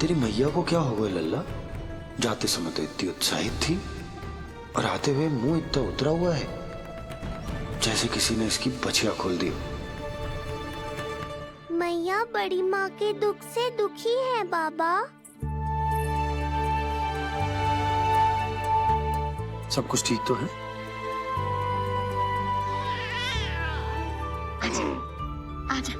तेरी मैया को क्या हो गया लल्ला? जाते समय तो इतनी उत्साहित थी और आते हुए मुंह इतना उतरा हुआ है जैसे किसी ने इसकी बचिया खोल दी। मैया बड़ी माँ के दुख से दुखी है बाबा। सब कुछ ठीक तो है? आजा।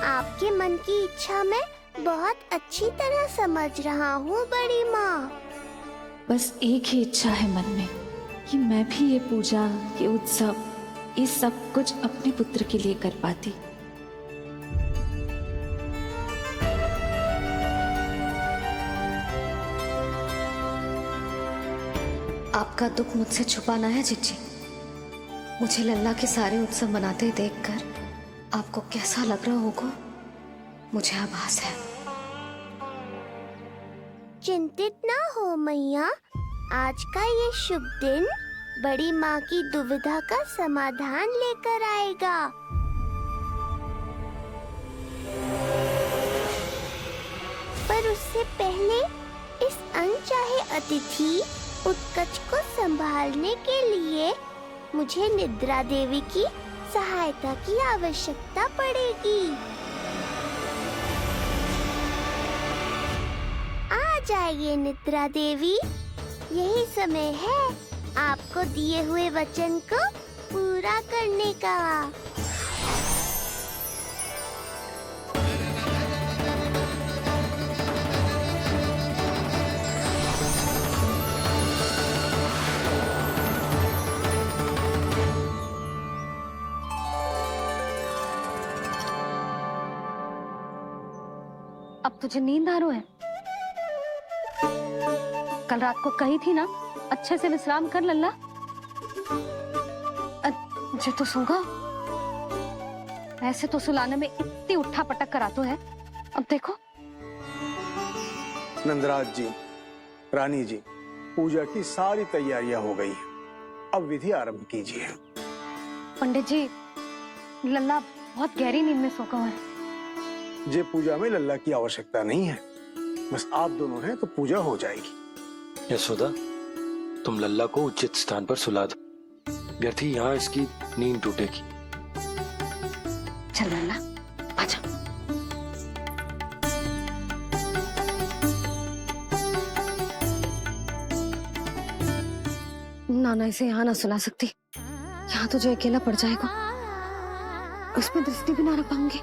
आपके मन की इच्छा मैं बहुत अच्छी तरह समझ रहा हूँ बड़ी माँ। बस एक ही इच्छा है मन में कि मैं भी ये पूजा, ये उत्सव, ये सब कुछ अपने पुत्र के लिए कर पाती। आपका दुख मुझसे छुपाना है जिज्जी। मुझे लल्ला के सारे उत्सव मनाते देखकर आपको कैसा लग रहा होगा मुझे आभास है। चिंतित ना हो मैया, आज का ये शुभ दिन बड़ी माँ की दुविधा का समाधान लेकर आएगा। पर उससे पहले इस अनचाहे अतिथि उत्कच को संभालने के लिए मुझे निद्रा देवी की सहायता की आवश्यकता पड़ेगी। आ जाइए निद्रा देवी, यही समय है आपको दिए हुए वचन को पूरा करने का। अब तुझे नींद आ रहा है? कल रात को कही थी ना अच्छे से विश्राम कर लल्ला। जो तो सोगा, ऐसे तो सुलाने में इतनी उठा पटक करा तो है। अब देखो। नंदराज जी, रानी जी, पूजा की सारी तैयारियां हो गई हैं। अब विधि आरंभ कीजिए। पंडित जी, लल्ला बहुत गहरी नींद में सोगा हुआ है। जे पूजा में लल्ला की आवश्यकता नहीं है, बस आप दोनों हैं तो पूजा हो जाएगी। यशोदा, तुम लल्ला को उचित स्थान पर सुला दो, व्यर्थ ही यहाँ इसकी नींद टूटेगी। चल लल्ला, आजा। नाना इसे यहाँ ना सुला सकती, यहाँ तो जो अकेला पड़ जाएगा, उसमें दृष्टि भी ना रख पाऊंगी।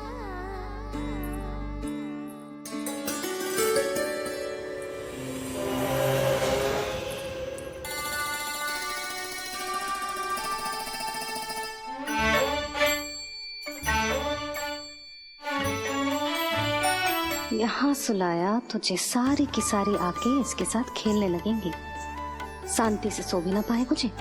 यहाँ सुलाया तो जे सारी की सारी आके इसके साथ खेलने लगेंगी, शांति से सो भी ना पाए मुझे।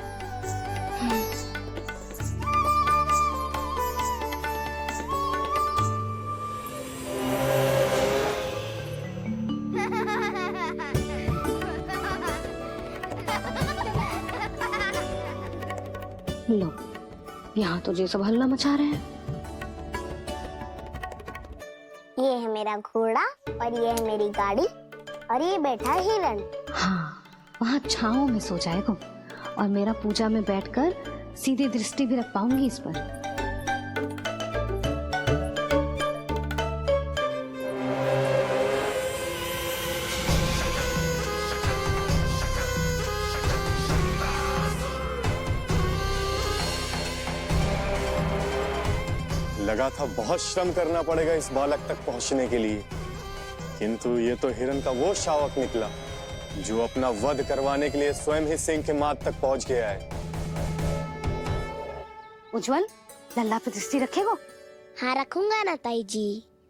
लो, यहाँ तो जे सब हल्ला मचा रहे हैं। ये है मेरा घोड़ा और ये है मेरी गाड़ी और ये बैठा हिरण। हाँ, वहाँ छांव में सो जाएगा और मेरा पूजा में बैठकर सीधी दृष्टि भी रख पाऊंगी इस पर। लगा था बहुत श्रम करना पड़ेगा इस बालक तक पहुंचने के लिए, किंतु ये तो हिरण का वो शावक निकला जो अपना वध करवाने के लिए स्वयं ही सिंह के माथ तक पहुंच गया है। उज्जवल, लल्ला पे दृष्टि रखेगो? हाँ रखूंगा ना ताई जी।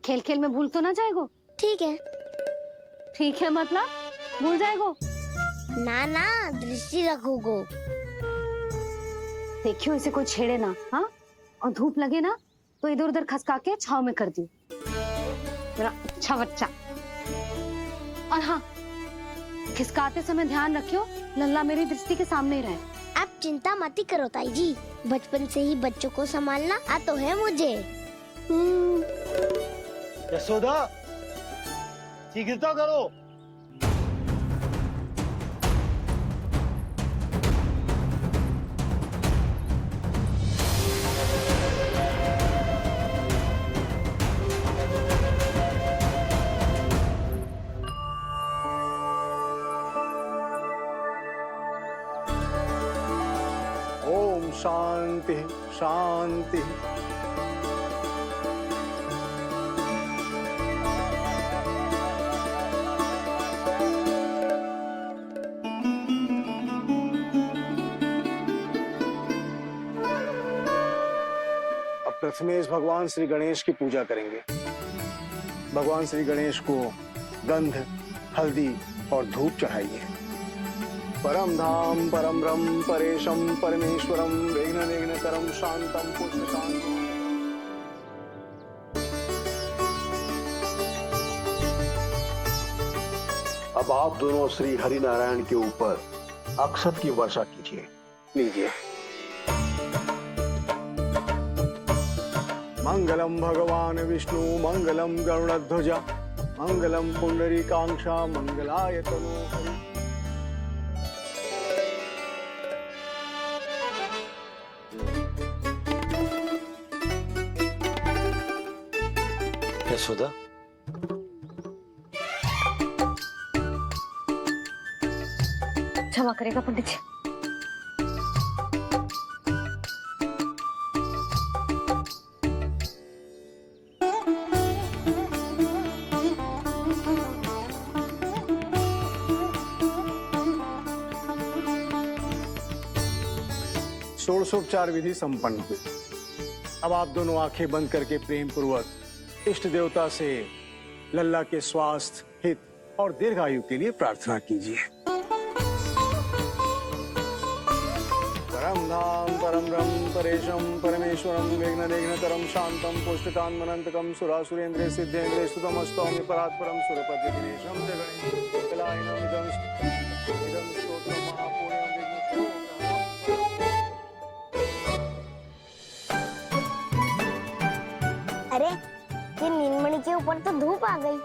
खेल खेल में भूल तो ना जाएगो? ठीक है। ठीक है मतलब भूल जाएगो? ना ना, दृष्टि रखोगो। देखियो इसे कोई छेड़े ना, हाँ? और धूप लगे ना तो इधर उधर खसका के छाव में कर दी, मेरा अच्छा बच्चा। और हाँ, खिसकाते समय ध्यान रखियो लल्ला मेरी दृष्टि के सामने ही रहे। आप चिंता मत ही करो ताई जी, बचपन से ही बच्चों को संभालना आता है मुझे। यशोदा, शीघ्रता करो। ओम शांति शांति। अब प्रथमेश भगवान श्री गणेश की पूजा करेंगे। भगवान श्री गणेश को गंध, हल्दी और धूप चढ़ाइए। परम धाम परम ब्रह्म परेशम परमेश्वरम विघ्न निघ्नकरम शांतम पुष्टकांतम। अब आप दोनों श्री हरि नारायण के ऊपर अक्षत की वर्षा कीजिए। लीजिए। मंगलम भगवान विष्णु मंगलम गरुड़ध्वजा मंगलम पुंडरीकांक्षा मंगलाय तनोहरि। यशोदा, क्षमा करेगा पंडित जी। षोडशोपचार विधि संपन्न हुई। अब आप दोनों आंखें बंद करके प्रेम पूर्वक इष्ट देवता से लल्ला के स्वास्थ्य, हित और दीर्घायु के लिए प्रार्थना कीजिए। परम धाम परम ब्रह्म परेशम परमेश्वरम विघ्न निघ्नकरम शांतम पुष्टकांतमनंतकम सुरासुरेंद्र सिद्धेंद्र स्तुतम स्तौम्य परात्परम सुरपति दिनेशम जगणेश कलायनम इदं स्तोत्रम महापुण्यम विघ्न। अरे ये नीलमणि के ऊपर तो धूप आ गई।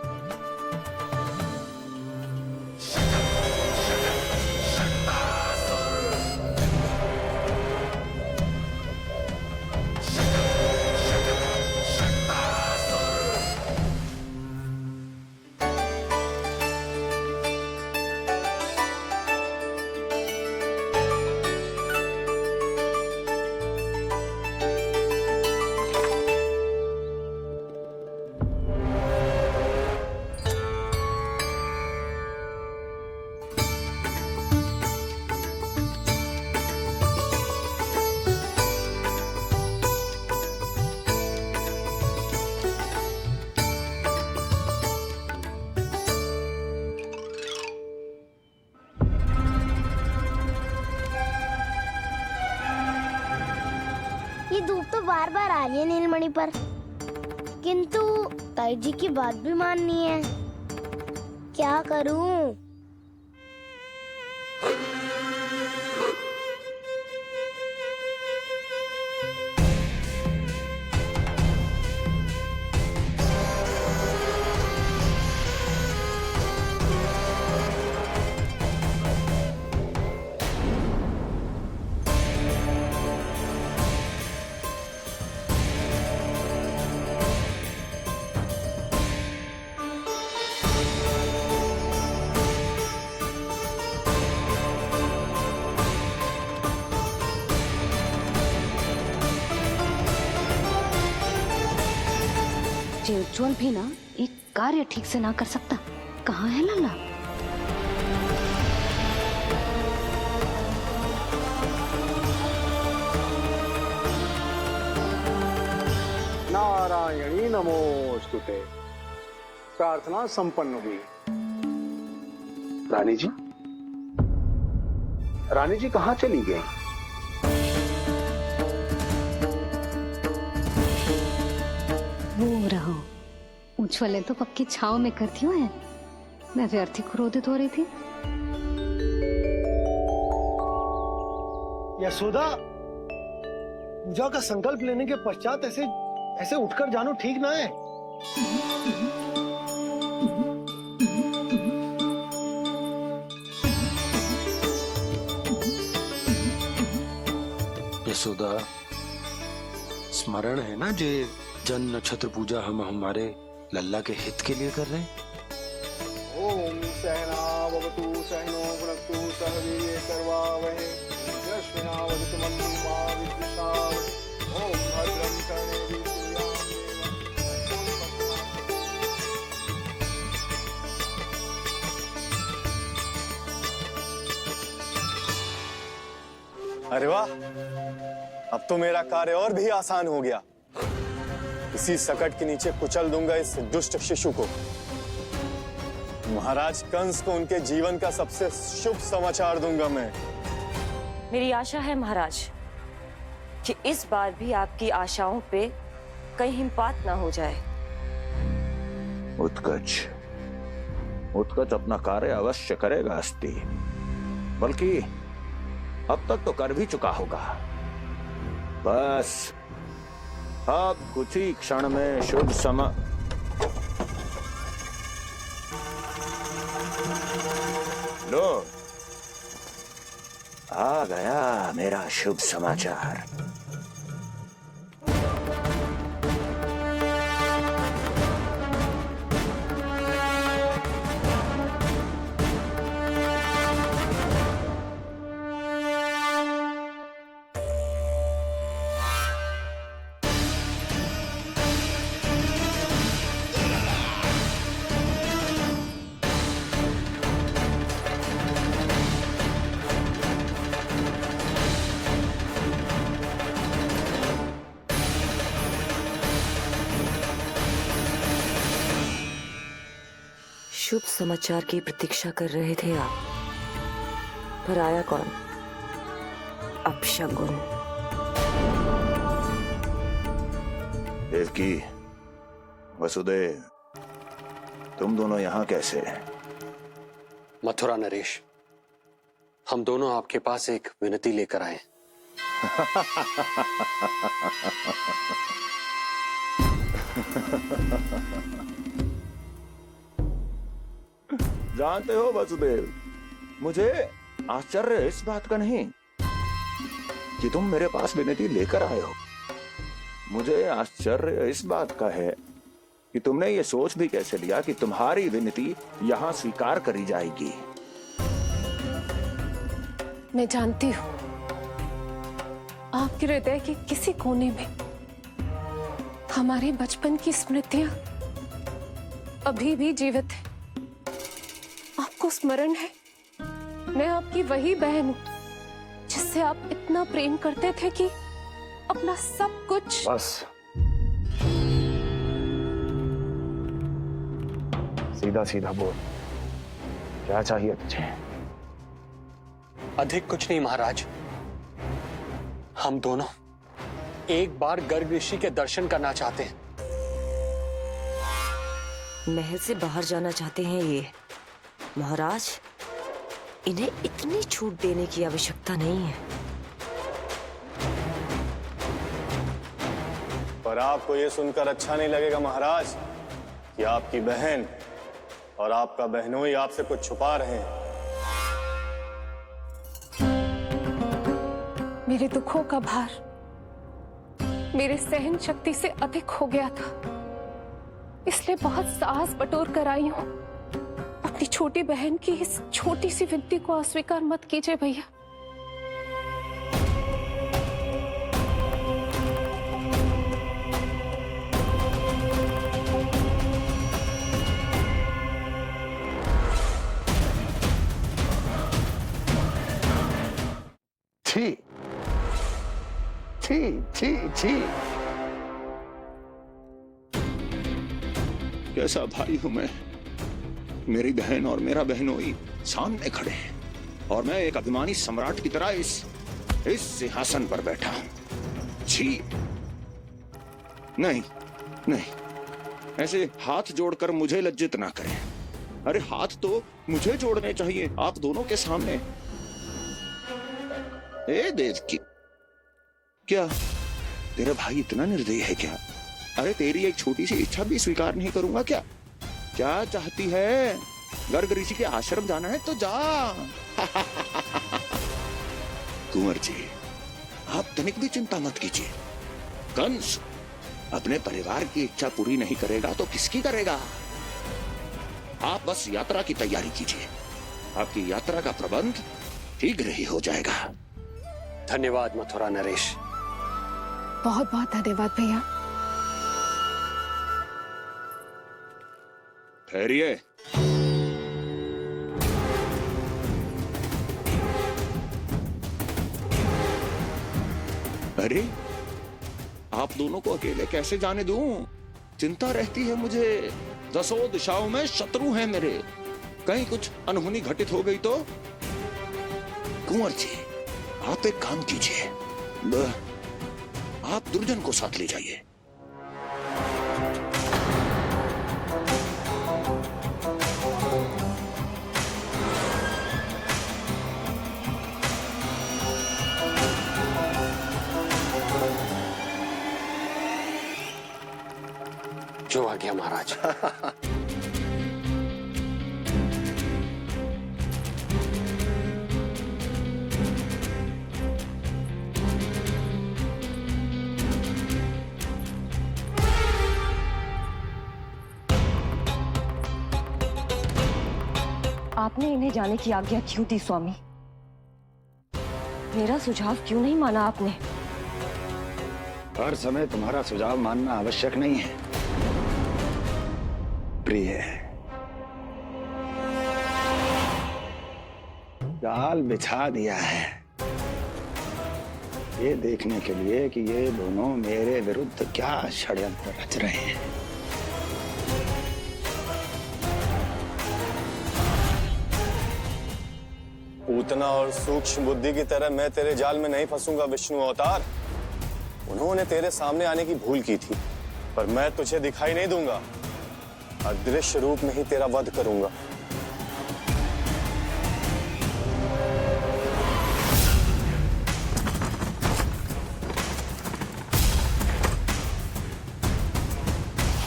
ये धूप तो बार बार आ रही है नीलमणि पर, किंतु ताई जी की बात भी माननी है। क्या करूं? जे उज्जवल भी ना एक कार्य ठीक से ना कर सकता। कहाँ है लल्ला? नारायणी नमोस्तुते। प्रार्थना संपन्न हुई। रानी जी, रानी जी कहाँ चली गई? वो रहो, उज्जवल ने तो पक्की छाव में कर दिया है। मैं व्यर्थ ही क्रोधित हो रही थी। यशोदा, पूजा का संकल्प लेने के पश्चात ऐसे ऐसे उठकर जानो ठीक ना है। यशोदा, स्मरण है ना जे जन नक्षत्र पूजा हम हमारे लल्ला के हित के लिए कर रहे हैं। ओम सहनावतु सहनो भुनक्तु सह वीर्यं करवावहै यस्मिनावधतु मन्तु मा विद्विषावहै। ओम भद्रं कर्णेभिः अरे वाह, अब तो मेरा कार्य और भी आसान हो गया। इसी सकट के नीचे कुचल दूंगा इस दुष्ट शिशु को। महाराज कंस को उनके जीवन का सबसे शुभ समाचार दूंगा मैं। मेरी आशा है महाराज कि इस बार भी आपकी आशाओं पे कहीं हिमपात ना हो जाए। उत्कच अपना कार्य अवश्य करेगा अस्ति, बल्कि अब तक तो कर भी चुका होगा। बस अब कुछ ही क्षण में शुभ समय। लो, आ गया मेरा शुभ समाचार। शुभ समाचार की प्रतीक्षा कर रहे थे आप, पर आया कौन? अपशगुन। देवकी, वसुदेव, तुम दोनों यहाँ कैसे? मथुरा नरेश, हम दोनों आपके पास एक विनती लेकर आए। जानते हो वसुदेव, मुझे आश्चर्य इस बात का नहीं कि तुम मेरे पास विनती लेकर आए हो। मुझे आश्चर्य इस बात का है कि तुमने ये सोच भी कैसे लिया कि तुम्हारी विनती यहाँ स्वीकार करी जाएगी। मैं जानती हूँ आपके हृदय के किसी कोने में हमारे बचपन की स्मृतियां अभी भी जीवित है। आपको स्मरण है, मैं आपकी वही बहन हूं जिससे आप इतना प्रेम करते थे कि अपना सब कुछ। बस सीधा सीधा बोल, क्या चाहिए तुझे? अधिक कुछ नहीं महाराज, हम दोनों एक बार गर्ग ऋषि के दर्शन करना चाहते हैं। महल से बाहर जाना चाहते हैं ये। महाराज, इन्हें इतनी छूट देने की आवश्यकता नहीं है। पर आपको यह सुनकर अच्छा नहीं लगेगा महाराज कि आपकी बहन और आपका बहनोई आपसे कुछ छुपा रहे हैं। मेरे दुखों का भार मेरे सहन शक्ति से अधिक हो गया था, इसलिए बहुत साहस बटोर कर आई हूं। अपनी छोटी बहन की इस छोटी सी विनती को अस्वीकार मत कीजिए भैया। छी छी छी छी, कैसा भाई हूं मैं। मेरी बहन और मेरा बहनोई सामने खड़े हैं और मैं एक अभिमानी सम्राट की तरह इस सिंहासन पर बैठा हूं। छी, नहीं नहीं, ऐसे हाथ जोड़कर मुझे लज्जित ना करें। अरे हाथ तो मुझे जोड़ने चाहिए आप दोनों के सामने। ए देवकी, क्या तेरा भाई इतना निर्दयी है क्या? अरे तेरी एक छोटी सी इच्छा भी स्वीकार नहीं करूंगा क्या? क्या चाहती है? गर्ग ऋषि के आश्रम जाना है तो जा। कुंवर जी, आप तनिक भी चिंता मत कीजिए। कंस अपने परिवार की इच्छा पूरी नहीं करेगा तो किसकी करेगा? आप बस यात्रा की तैयारी कीजिए। आपकी यात्रा का प्रबंध शीघ्र ही हो जाएगा। धन्यवाद मथुरा नरेश। बहुत बहुत धन्यवाद भैया। ठहरिए। अरे, आप दोनों को अकेले कैसे जाने दूं? चिंता रहती है मुझे। दसों दिशाओं में शत्रु हैं मेरे। कहीं कुछ अनहोनी घटित हो गई तो? कुंवर जी, आप एक काम कीजिए, आप दुर्जन को साथ ले जाइए। जो आ गया महाराज। आपने इन्हें जाने की आज्ञा क्यों दी स्वामी? मेरा सुझाव क्यों नहीं माना आपने? हर समय तुम्हारा सुझाव मानना आवश्यक नहीं है प्रिय। जाल बिछा दिया है ये देखने के लिए कि ये दोनों मेरे विरुद्ध क्या षड्यंत्र रच रहे हैं। पूतना और सूक्ष्म बुद्धि की तरह मैं तेरे जाल में नहीं फंसूंगा विष्णु अवतार। उन्होंने तेरे सामने आने की भूल की थी, पर मैं तुझे दिखाई नहीं दूंगा। अदृश्य रूप में ही तेरा वध करूंगा।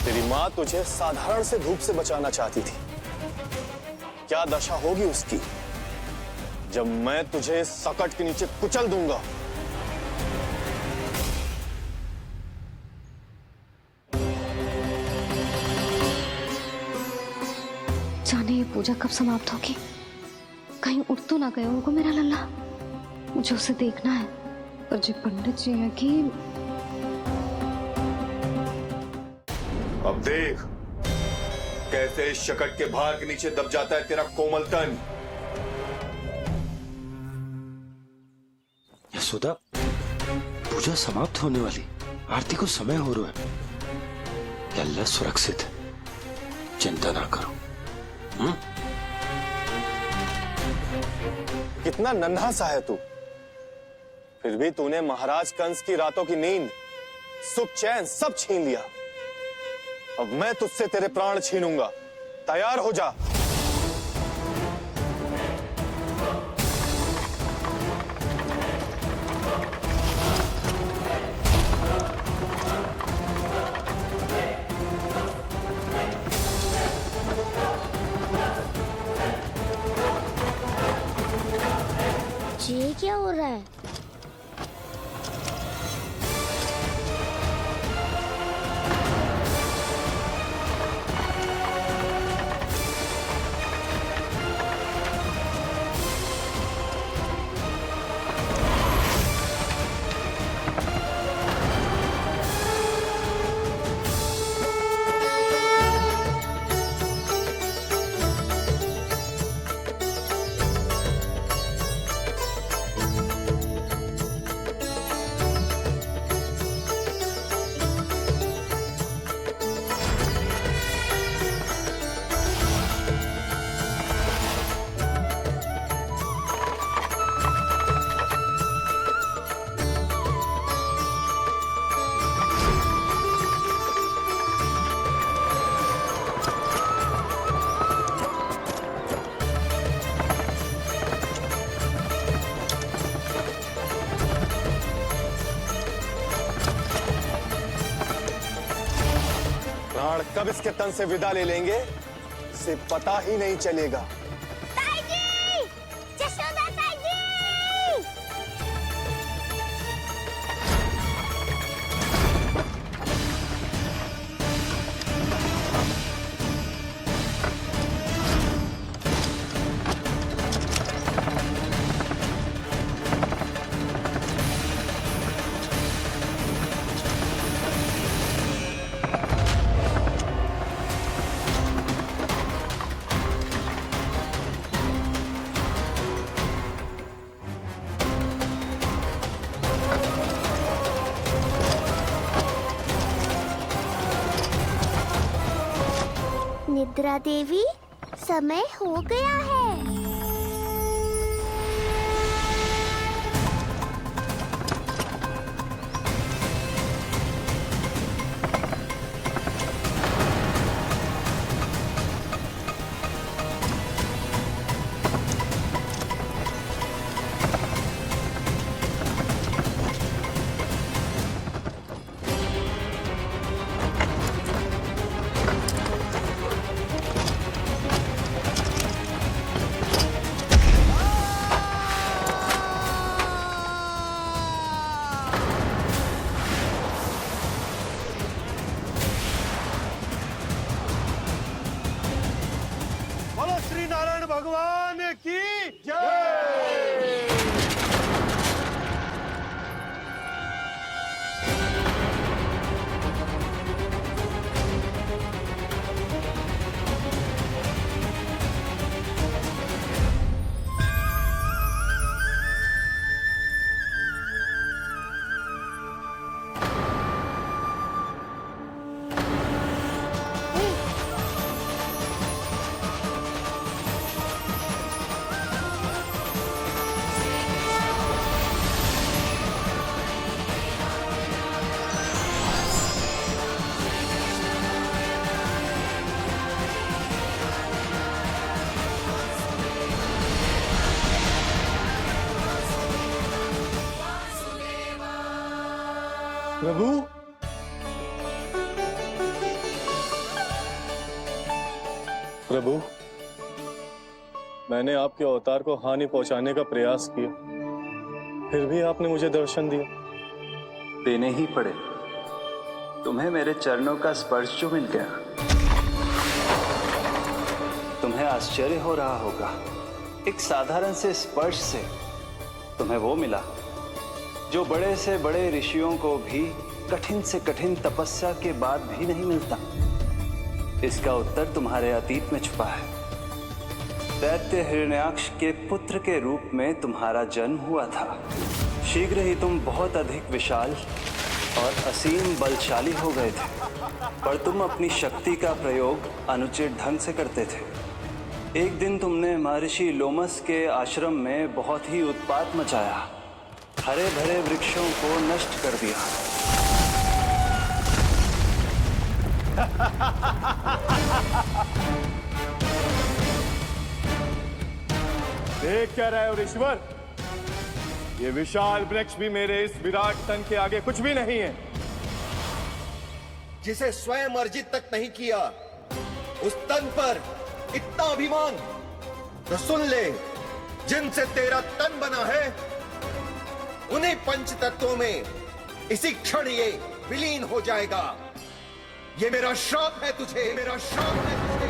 तेरी मां तुझे साधारण से धूप से बचाना चाहती थी। क्या दशा होगी उसकी जब मैं तुझे सकट के नीचे कुचल दूंगा। जाने ये पूजा कब समाप्त होगी? कहीं उठ तो ना गए होगा मेरा लल्ला? मुझे उसे देखना है। पर जो पंडित जी है कि अब देख कैसे इस शकट के भार के नीचे दब जाता है तेरा कोमल तन। यशोदा, पूजा समाप्त होने वाली, आरती को समय हो रहा है। अल्लाह सुरक्षित है, चिंता ना करो। कितना नन्हा सा है तू, फिर भी तूने महाराज कंस की रातों की नींद, सुख चैन सब छीन लिया। अब मैं तुझसे तेरे प्राण छीनूंगा। तैयार हो जा। ये क्या हो रहा है? कब इसके तन से विदा ले लेंगे इसे पता ही नहीं चलेगा। ताई जी! जशोदा ताई जी! निद्रा देवी, समय हो गया है। बोलो श्री नारायण भगवान की जय। प्रभु, प्रभु, मैंने आपके अवतार को हानि पहुंचाने का प्रयास किया, फिर भी आपने मुझे दर्शन दिया। देने ही पड़े। तुम्हें मेरे चरणों का स्पर्श जो मिल गया, तुम्हें आश्चर्य हो रहा होगा। एक साधारण से स्पर्श से तुम्हें वो मिला जो बड़े से बड़े ऋषियों को भी कठिन से कठिन तपस्या के बाद भी नहीं मिलता। इसका उत्तर तुम्हारे अतीत में छुपा है। दैत्य हिरण्याक्ष के पुत्र के रूप में तुम्हारा जन्म हुआ था। शीघ्र ही तुम बहुत अधिक विशाल और असीम बलशाली हो गए थे, पर तुम अपनी शक्ति का प्रयोग अनुचित ढंग से करते थे। एक दिन तुमने महर्षि लोमस के आश्रम में बहुत ही उत्पात मचाया, हरे भरे वृक्षों को नष्ट कर दिया। देख क्या रहे हो ऋषिवर? ये विशाल वृक्ष भी मेरे इस विराट तन के आगे कुछ भी नहीं है। जिसे स्वयं अर्जित तक नहीं किया, उस तन पर इतना अभिमान। तो सुन ले, जिनसे तेरा तन बना है उन्हीं पंच तत्वों में इसी क्षण ये विलीन हो जाएगा। ये मेरा श्राप है तुझे, मेरा श्राप है तुझे।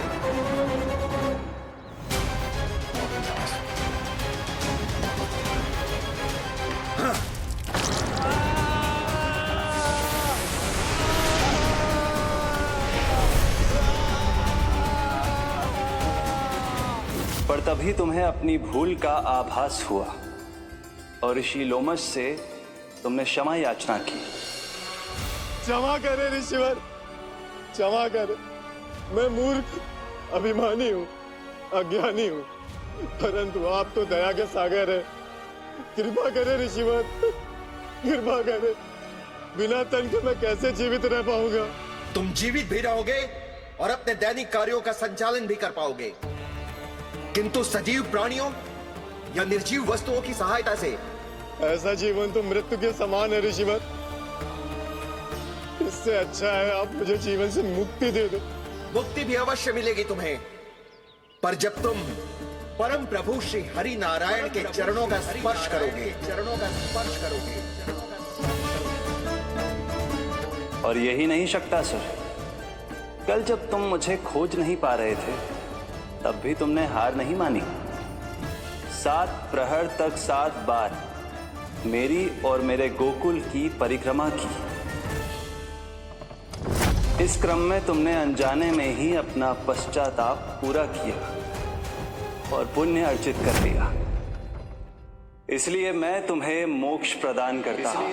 पर तभी तुम्हें अपनी भूल का आभास हुआ और ऋषि लोमस से तुमने क्षमा याचना की। क्षमा करे ऋषिवर, क्षमा करे। मैं मूर्ख, अभिमानी हूँ, अज्ञानी हूँ, परंतु आप तो दया के सागर है। कृपा करे ऋषिवर, कृपा करे। बिना तन के मैं कैसे जीवित रह पाऊंगा? तुम जीवित भी रहोगे और अपने दैनिक कार्यों का संचालन भी कर पाओगे, किंतु सजीव प्राणियों या निर्जीव वस्तुओं की सहायता से ऐसा जीवन तो मृत्यु के समान है ऋषिवर। इससे अच्छा है आप मुझे जीवन से मुक्ति दे दो। मुक्ति भी अवश्य मिलेगी तुम्हें। पर जब तुम परम प्रभु श्री हरि नारायण के चरणों का स्पर्श करोगे, और यही नहीं शक्तासुर, कल जब तुम मुझे खोज नहीं पा रहे थे तब भी तुमने हार नहीं मानी। 7 प्रहर तक 7 बार मेरी और मेरे गोकुल की परिक्रमा की। इस क्रम में तुमने अनजाने में ही अपना पश्चाताप पूरा किया और पुण्य अर्जित कर लिया। इसलिए मैं तुम्हें मोक्ष प्रदान करता हूं।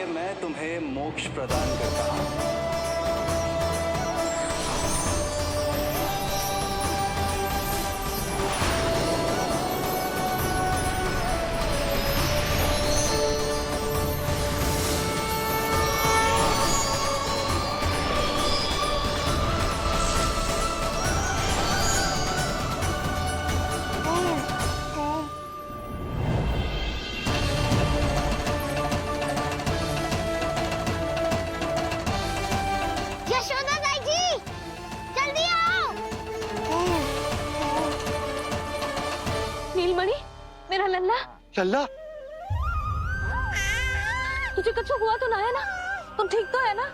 यशोदा दाई जी, जल्दी आओ। नीलमणि, मेरा लल्ला, लल्ला, तुझे कुछ हुआ तो ना है ना? तुम ठीक तो है ना?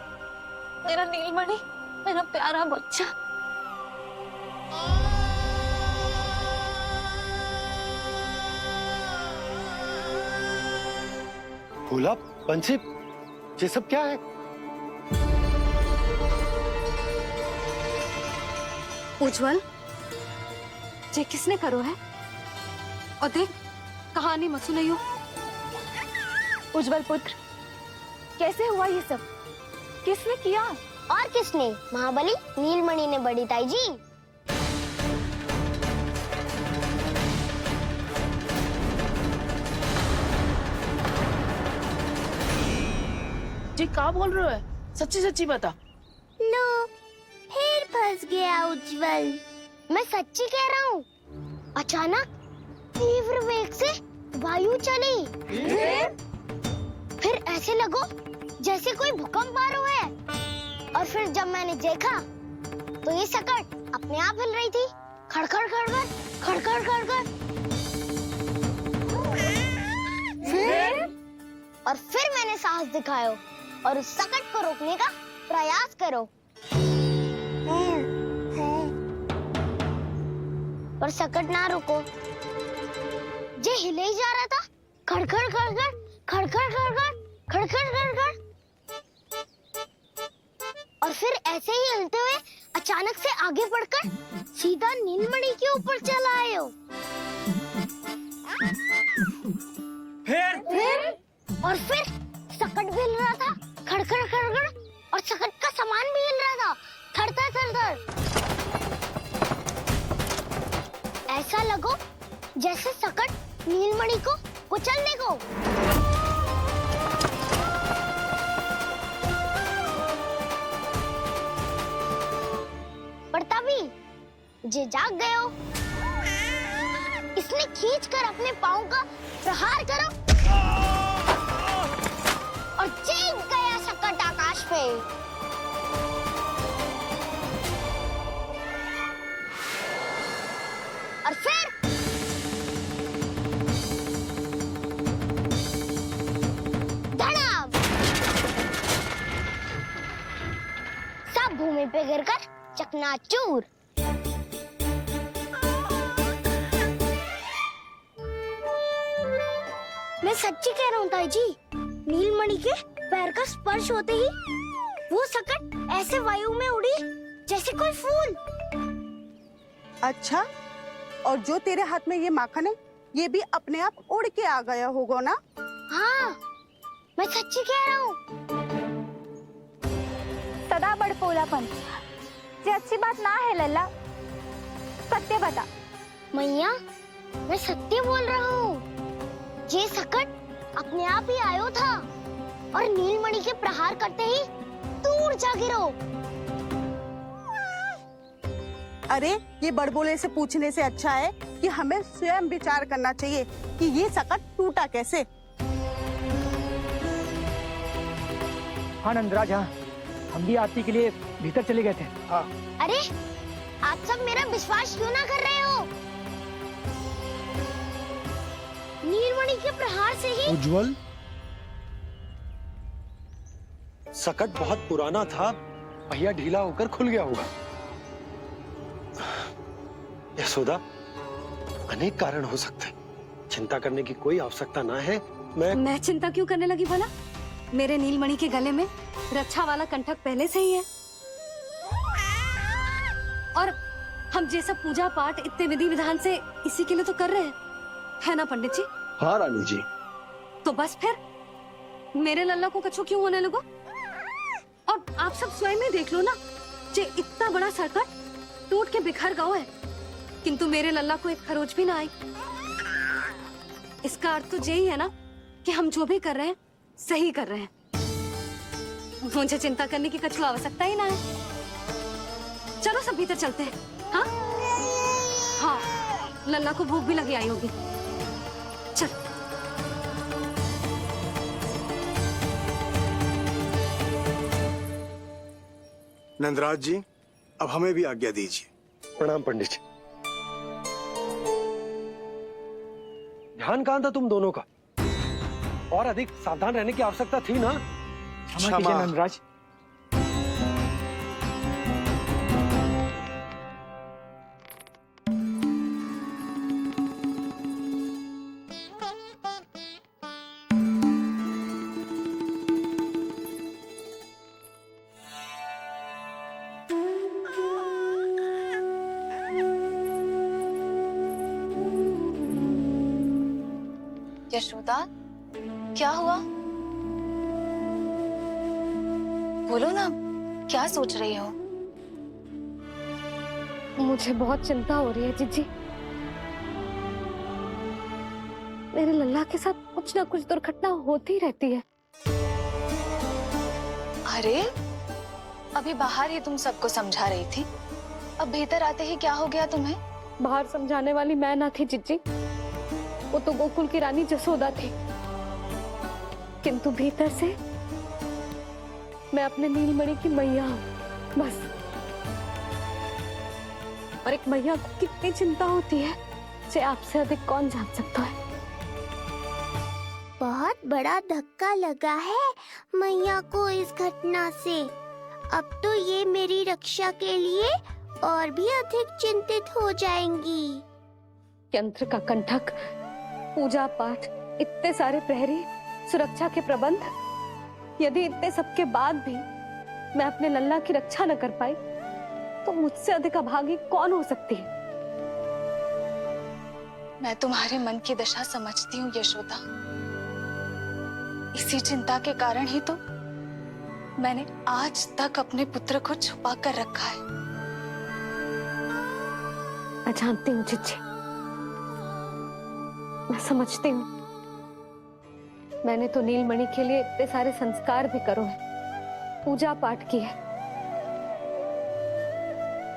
मेरा नीलमणि, मेरा प्यारा बच्चा। भोला, बंसी, ये सब क्या है? उज्जवल, ये किसने करो है? और देख, कहानी मत सुनाइयो। उज्जवल पुत्र, कैसे हुआ ये सब? किसने किया? और किसने? महाबली नीलमणि ने बड़ी ताई जी। जी क्या बोल रहे हो? सच्ची सच्ची बता। लो, फिर फंस गया उज्जवल। मैं सच्ची कह रहा हूँ। अचानक तीव्र वेग से वायु चली। फिर ऐसे लगो जैसे कोई भूकंप आ रहा है। और फिर जब मैंने देखा तो ये सकट अपने आप हिल रही थी, खड़खड़ खड़खड़ खड़खड़ खड़खड़। फिर मैंने साहस दिखाया और उस सकट को रोकने का प्रयास करो। पर सकट ना रुको, जे हिले ही जा रहा था, खड़खड़ खड़खड़ खड़खड़ खड़खड़ खड़खड़ खड़खड़। और फिर ऐसे ही हिलते हुए अचानक से आगे बढ़कर सीधा नीलमणि के ऊपर चला आए हो। फिर सकट भी हिल रहा था, खड़खड़ खड़खड़, और सकट का सामान भी हिल रहा था, थरथर थरथर। ऐसा लगो जैसे सकट नीलमणि को कुचलने को। पर तभी जे जाग गए हो। इसने खींचकर अपने पाँव का प्रहार करो और चीख गया सकट आकाश पे। और फिर धड़ाम, सब भूमि पे गिरकर चकनाचूर। मैं सच्ची कह रहा हूँ ताई जी, नीलमणि के पैर का स्पर्श होते ही वो सकट ऐसे वायु में उड़ी जैसे कोई फूल। अच्छा, और जो तेरे हाथ में ये माखन है, ये भी अपने आप उड़ के आ गया होगा ना? हाँ, मैं सच्ची कह रहा हूँ। सदा बड़पोलापन, ये अच्छी बात ना है लल्ला। सत्य बता। मैया, मैं सत्य बोल रहा हूँ। ये सकट अपने आप ही आयो था और नीलमणि के प्रहार करते ही दूर जा गिरो। अरे, ये बड़बोले से पूछने से अच्छा है कि हमें स्वयं विचार करना चाहिए कि ये सकट टूटा कैसे। हाँ नंदराज, हाँ, हम भी आरती के लिए भीतर चले गए थे। हाँ। अरे, आप सब मेरा विश्वास क्यों ना कर रहे हो? नीलमणि के प्रहार से ही उज्जवल, सकट बहुत पुराना था, पहिया ढीला होकर खुल गया होगा। यशोदा, अनेक कारण हो सकते हैं, चिंता करने की कोई आवश्यकता ना है। मैं चिंता क्यों करने लगी भला? मेरे नीलमणि के गले में रक्षा वाला कंठक पहले से ही है, और हम जैसा पूजा पाठ इतने विधि विधान से इसी के लिए तो कर रहे हैं, है ना पंडित जी? हाँ रानी जी। तो बस फिर मेरे लल्ला को कछु क्यों होने लगा? और आप सब स्वयं ही देख लो ना, जे इतना बड़ा संकट टूट के बिखर गया है, किंतु मेरे लल्ला को एक खरोच भी ना आई। इसका अर्थ तो यही है ना कि हम जो भी कर रहे हैं सही कर रहे हैं। मुझे चिंता करने की कछु आवश्यकता ही ना है। चलो सब भीतर चलते हैं। हाँ हाँ, लल्ला को भूख भी लगी आई होगी। चल। नंदराज जी, अब हमें भी आज्ञा दीजिए। प्रणाम पंडित जी। ध्यान कहाँ था तुम दोनों का? और अधिक सावधान रहने की आवश्यकता थी ना? क्षमा कीजिए नंदराज। यशोदा, क्या हुआ? बोलो ना, क्या सोच रही हो? मुझे बहुत चिंता हो रही है जीजी। मेरे लल्ला के साथ कुछ ना कुछ दुर्घटना होती रहती है। अरे, अभी बाहर ही तुम सबको समझा रही थी, अब भीतर आते ही क्या हो गया तुम्हें? बाहर समझाने वाली मैं ना थी जीजी, वो तो गोकुल की रानी जसोदा थी, किंतु भीतर से मैं अपने नीलमणि की मैया हूँ, बस। और एक मैया को कितनी चिंता होती है, इसे आपसे अधिक कौन जान सकता है। बहुत बड़ा धक्का लगा है मैया को इस घटना से। अब तो ये मेरी रक्षा के लिए और भी अधिक चिंतित हो जाएंगी। यंत्र का कंठक, पूजा पाठ, इतने सारे प्रहरी, सुरक्षा के प्रबंध, यदि इतने सबके बाद भी मैं अपने लल्ला की रक्षा न कर पाई तो मुझसे अधिक अभागी कौन हो सकती है? मैं तुम्हारे मन की दशा समझती हूँ यशोदा। इसी चिंता के कारण ही तो मैंने आज तक अपने पुत्र को छुपा कर रखा है। मैं जानती हूँ जीजी, मैं समझती हूँ। मैंने तो नीलमणि के लिए इतने सारे संस्कार भी करो है, पूजा पाठ की है,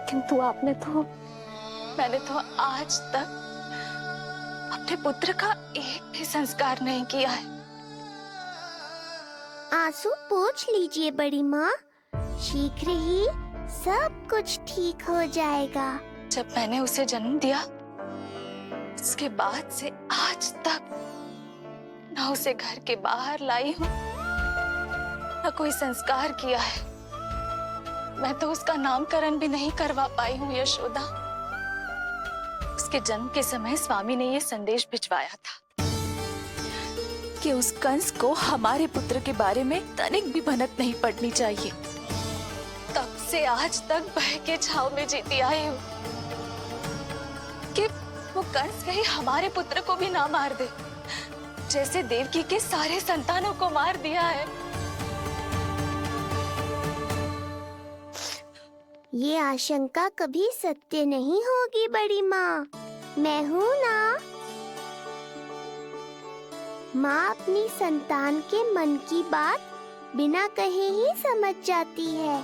किंतु मैंने तो आज तक अपने पुत्र का एक भी संस्कार नहीं किया है। आंसू पोंछ लीजिए बड़ी माँ, शीघ्र ही सब कुछ ठीक हो जाएगा। जब मैंने उसे जन्म दिया, उसके बाद से आज तक न उसे घर के बाहर लाई हूँ, न कोई संस्कार किया है। मैं तो उसका नामकरण भी नहीं करवा पाई हूँ यशोदा। उसके जन्म के समय स्वामी ने ये संदेश भिजवाया था कि उस कंस को हमारे पुत्र के बारे में तनिक भी भनक नहीं पड़नी चाहिए। तब से आज तक भय के छाव में जीती आई हूँ कि वो कंस कहीं हमारे पुत्र को भी ना मार दे, जैसे देवकी के सारे संतानों को मार दिया है। ये आशंका कभी सत्य नहीं होगी बड़ी माँ, मैं हूँ ना। माँ अपनी संतान के मन की बात बिना कहे ही समझ जाती है।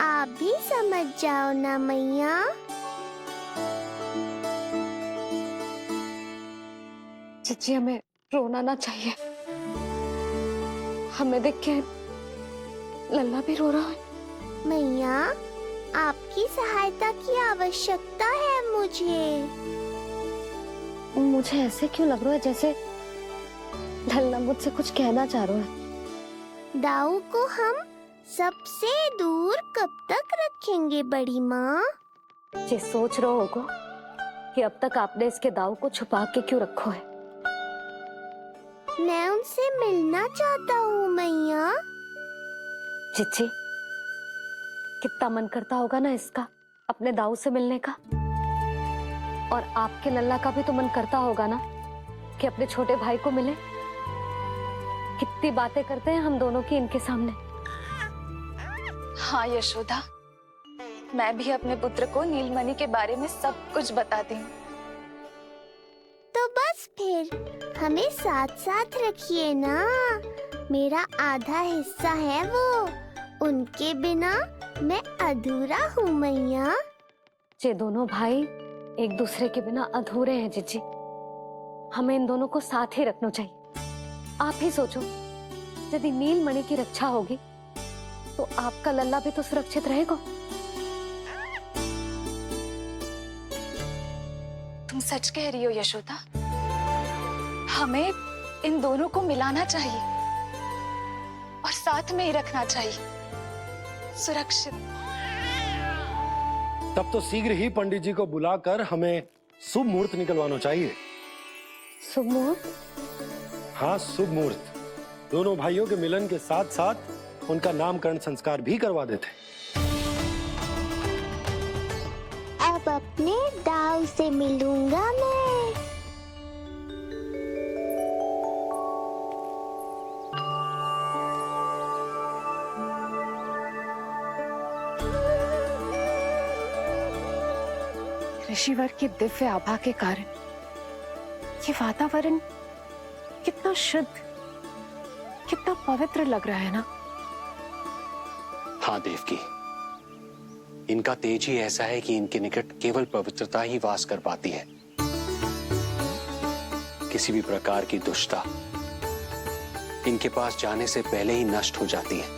आप भी समझ जाओ ना मैया। जीजी, हमें रोना ना चाहिए। हमें देख के लल्ला भी रो रहा है। मैया, आपकी सहायता की आवश्यकता है मुझे। मुझे ऐसे क्यों लग रहा है जैसे लल्ला मुझसे कुछ कहना चाह रहा है। दाऊ को हम सबसे दूर कब तक रखेंगे बड़ी माँ? ये सोच रहा होगा कि अब तक आपने इसके दाव को छुपा के क्यों रखा है। मैं उनसे मिलना चाहता हूँ मैया। चिच्ची, कितना मन करता होगा ना इसका अपने दाऊ से मिलने का। और आपके लल्ला का भी तो मन करता होगा ना कि अपने छोटे भाई को मिले। कितनी बातें करते हैं हम दोनों की इनके सामने। हाँ यशोदा, मैं भी अपने पुत्र को नीलमणि के बारे में सब कुछ बताती हूँ। तो बस फिर हमें साथ साथ रखिए ना। मेरा आधा हिस्सा है वो, उनके बिना मैं अधूरा हूँ मैया। ये दोनों भाई एक दूसरे के बिना अधूरे हैं जीजी। हमें इन दोनों को साथ ही रखना चाहिए। आप ही सोचो, यदि नीलमणि की रक्षा होगी तो आपका लल्ला भी तो सुरक्षित रहेगा। तुम सच कह रही हो यशोदा, हमें इन दोनों को मिलाना चाहिए और साथ में ही रखना चाहिए, सुरक्षित। तब तो शीघ्र ही पंडित जी को बुलाकर हमें शुभ मुहूर्त निकलवाना चाहिए। शुभ मुहूर्त? हाँ, शुभ मुहूर्त। दोनों भाइयों के मिलन के साथ साथ उनका नामकरण संस्कार भी करवा देते। अब अपने दाऊ से मिलूंगा मैं। ऋषिवर की दिव्य आभा के कारण ये वातावरण कितना शुद्ध, कितना पवित्र लग रहा है ना। हाँ देवकी, इनका तेज ही ऐसा है कि इनके निकट केवल पवित्रता ही वास कर पाती है। किसी भी प्रकार की दुष्टता इनके पास जाने से पहले ही नष्ट हो जाती है।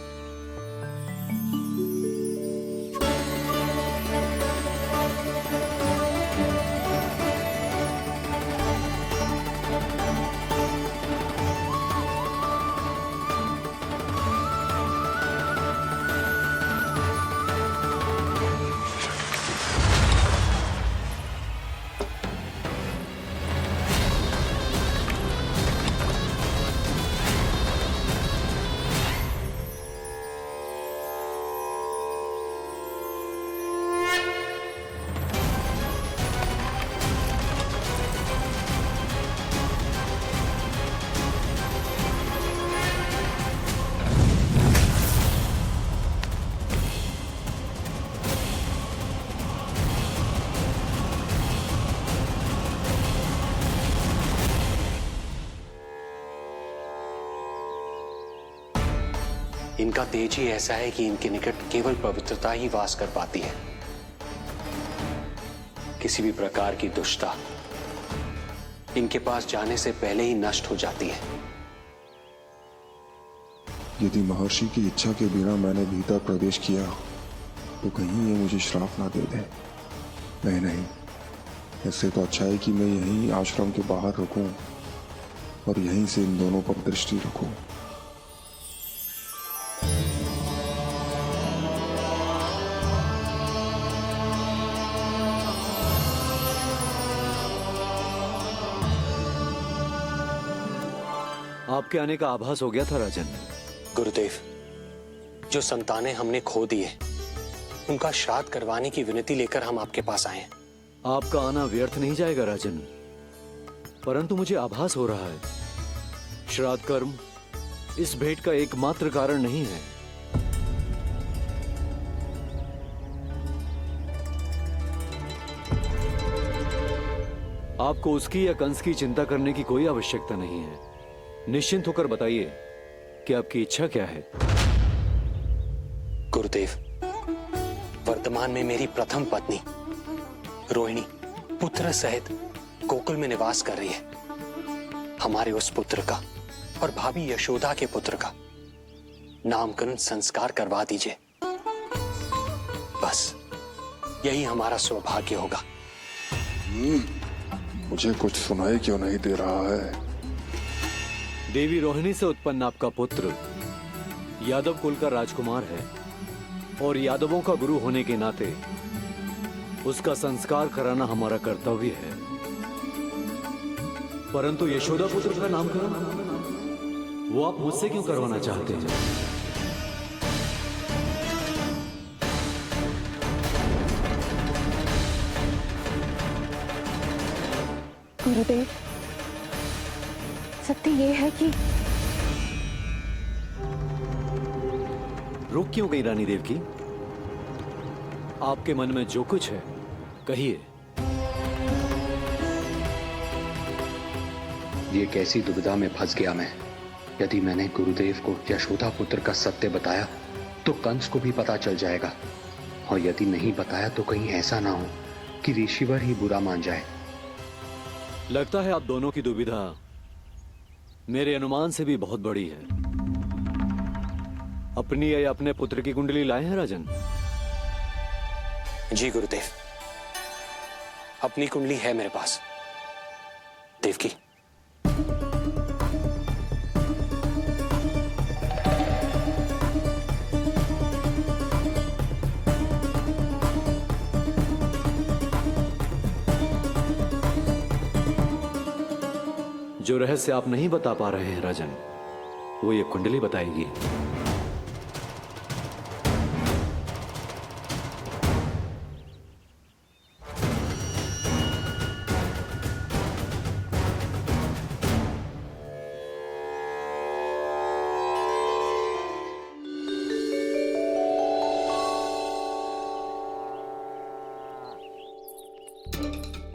इनका तेज ही ऐसा है कि इनके निकट केवल पवित्रता ही वास कर पाती है। किसी भी प्रकार की दुष्टता इनके पास जाने से पहले ही नष्ट हो जाती है। यदि महर्षि की इच्छा के बिना मैंने भीतर प्रवेश किया तो कहीं ये मुझे श्राप ना दे दे। नहीं, इससे तो अच्छा है कि मैं यहीं आश्रम के बाहर रुकूं और यहीं से इन दोनों पर दृष्टि रखूं। आपके आने का आभास हो गया था राजन। गुरुदेव, जो संतानें हमने खो दी है उनका श्राद्ध करवाने की विनती लेकर हम आपके पास आए हैं। आपका आना व्यर्थ नहीं जाएगा राजन, परंतु मुझे आभास हो रहा है श्राद्ध कर्म इस भेंट का एकमात्र कारण नहीं है। आपको उसकी या कंस की चिंता करने की कोई आवश्यकता नहीं है। निश्चिंत होकर बताइए कि आपकी इच्छा क्या है। गुरुदेव, वर्तमान में मेरी प्रथम पत्नी रोहिणी पुत्र सहित गोकुल में निवास कर रही है। हमारे उस पुत्र का और भाभी यशोदा के पुत्र का नामकरण संस्कार करवा दीजिए। बस यही हमारा सौभाग्य होगा। मुझे कुछ सुनाई क्यों नहीं दे रहा है? देवी रोहिणी से उत्पन्न आपका पुत्र यादव कुल का राजकुमार है और यादवों का गुरु होने के नाते उसका संस्कार कराना हमारा कर्तव्य है। परंतु यशोदा पुत्र का नामकरण वो आप मुझसे क्यों करवाना चाहते हैं? गुरुदेव, सत्य ये है कि रुक क्यों गई रानी देवकी? आपके मन में जो कुछ है कहिए। ये कैसी दुविधा में फंस गया मैं। यदि मैंने गुरुदेव को यशोदा पुत्र का सत्य बताया तो कंस को भी पता चल जाएगा, और यदि नहीं बताया तो कहीं ऐसा ना हो कि ऋषिवर ही बुरा मान जाए। लगता है आप दोनों की दुविधा मेरे अनुमान से भी बहुत बड़ी है। अपनी या अपने पुत्र की कुंडली लाए हैं राजन? जी गुरुदेव, अपनी कुंडली है मेरे पास। देवकी, जो रहस्य आप नहीं बता पा रहे हैं राजन, वो ये कुंडली बताएगी।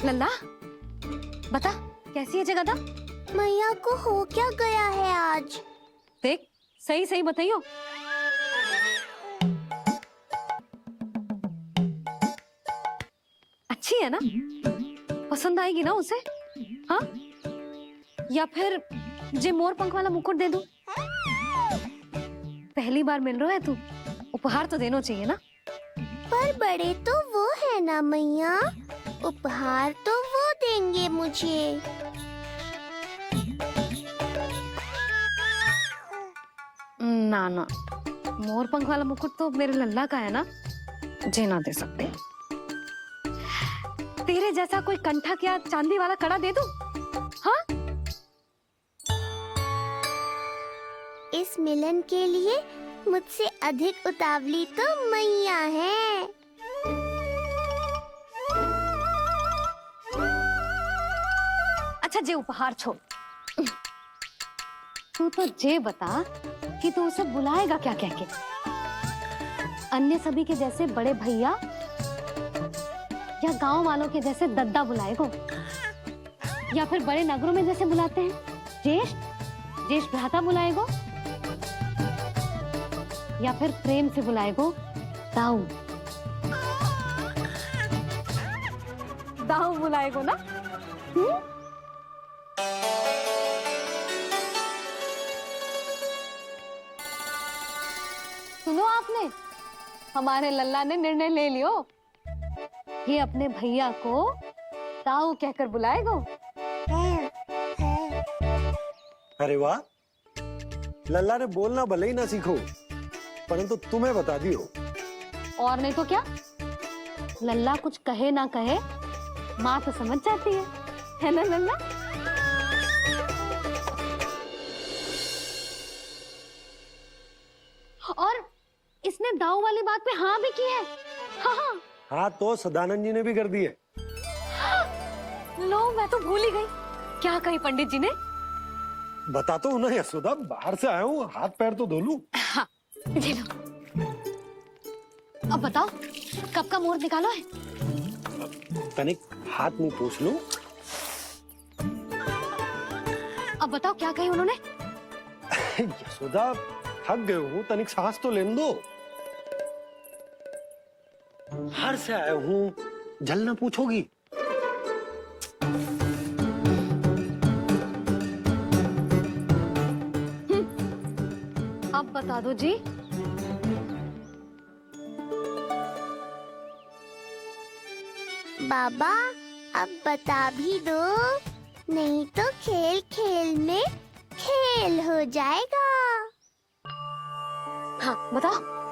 लल्ला, बता कैसी है जगदा? मैया को हो क्या गया है आज? देख, सही सही बताइयो। अच्छी है ना? पसंद आएगी ना उसे? हाँ? या फिर जे मोर पंख वाला मुकुट दे दूं? पहली बार मिल रहा है तू, उपहार तो देना चाहिए ना? पर बड़े तो वो है ना मैया, उपहार तो वो देंगे मुझे। ना ना, मोर पंख वाला मुकुट तो मेरे लल्ला का है ना, जे ना दे सकते। तेरे जैसा कोई कंठक या चांदी वाला कड़ा दे दूं? हाँ? इस मिलन के लिए मुझसे अधिक उतावली तो मैया है। अच्छा, जे उपहार छोड़, तू तो जे बता कि तू उसे बुलाएगा क्या कह के? अन्य सभी के जैसे बड़े भैया या गांव वालों के जैसे दद्दा बुलाएगो, या फिर बड़े नगरों में जैसे बुलाते हैं ज्येष्ठ भ्राता बुलाएगो, या फिर प्रेम से बुलाएगो दाऊ दाऊ बुलाएगो ना? सुनो आपने, हमारे लल्ला ने निर्णय ले लियो, ये अपने भैया को ताऊ कहकर बुलाएगो। अरे वाह, लल्ला ने बोलना भले ही ना सीखो, परंतु तुम्हें बता दियो। और नहीं तो क्या, लल्ला कुछ कहे ना कहे माँ तो समझ जाती है ना लल्ला? और इसने दाऊ वाली बात पे हाँ भी की है। हाँ, हाँ तो सदानंद जी ने भी कर दी है। लो, मैं तो भूल ही गई। क्या कही पंडित जी ने? बता तो ना यशोदा, बाहर से आया हूँ, हाथ पैर तो धो लूं। हाँ, ले लो। अब बताओ, कब का मुहूर्त निकालो है? तनिक हाथ मुंह पूछ लूं। अब बताओ क्या कही उन्होंने? यशोदा, थक गए हूँ, तनिक सांस तो लेने दो। बाहर से आया हूँ, जल ना पूछोगी? अब बता दो जी। बाबा अब बता भी दो, नहीं तो खेल खेल में खेल हो जाएगा। हाँ बताओ।